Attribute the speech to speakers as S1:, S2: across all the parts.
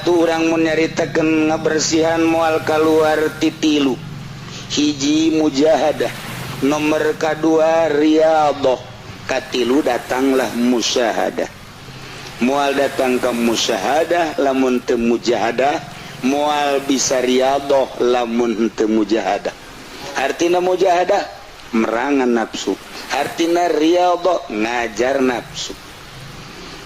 S1: atuh urang mun nyaritakeun ngabersihan moal kaluar titilu. Hiji mujahadah, nomor kadua riyadhah, katilu datanglah musyahadah. Moal datang ke musyahadah lamun teu mujahadah, moal bisa riyadhah lamun teu mujahadah. Artina mujahadah merangan nafsu, artina riyadhah ngajar nafsu.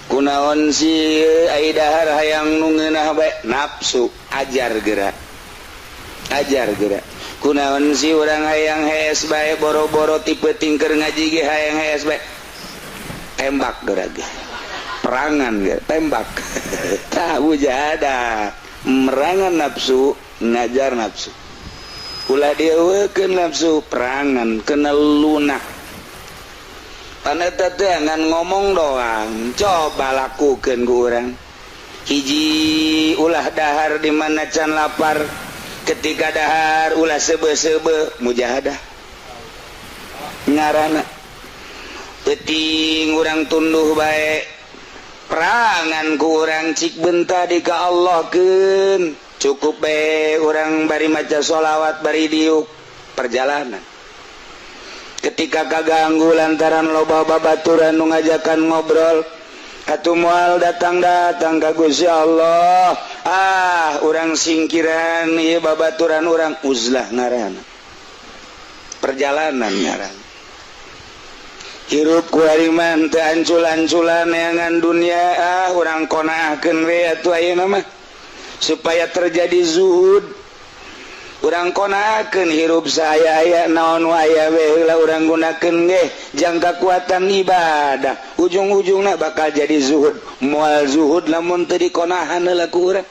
S1: Kunaon si ai dahar hayang nu ngeunah bae nafsu, ajar geura. Ajar geura. Kunaon si urang hayang hees bae boro-boro tipe tingker ngaji ge hayang hees bae tembak geura ge. Perangan ge tembak. Tah mujahadah merangan nafsu, ngajar nafsu. Ulah dieuwekeun nafsu perangan kena lunak. Paneta teh ngan ngomong doang, coba lakukeun ku urang. Hiji ulah dahar di mana can lapar, ketika dahar ulah sebe-sebe mujahadah. Ngaranna penting urang tunduh bae. Perangan ku urang cik benta di ka Allahkeun. Cukup bae urang bari maca sholawat bari diuk perjalanan. Ketika kaganggu lantaran loba babaturan nu ngajakan ngobrol, atuh moal datang ka Gusti Allah. Urang singkiran ieu babaturan urang uzlah ngaranna. Perjalanan ngaranna. Hirup ku hariman teu ancul-anculan neangan dunia, urang konaahkeun we atuh ayeuna mah supaya terjadi zuhud. Urang konakeun hirup saaya naon wae we heula urang gunakeun ge jang kakuatan ibadah, ujung-ujungna bakal jadi zuhud. Moal zuhud lamun teu dikonahan heula ku urang.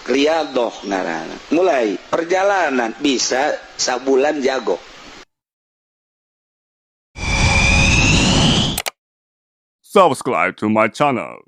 S1: Riyadhah ngaranna. Mulai perjalanan bisa sabulan jago.
S2: Subscribe to my channel.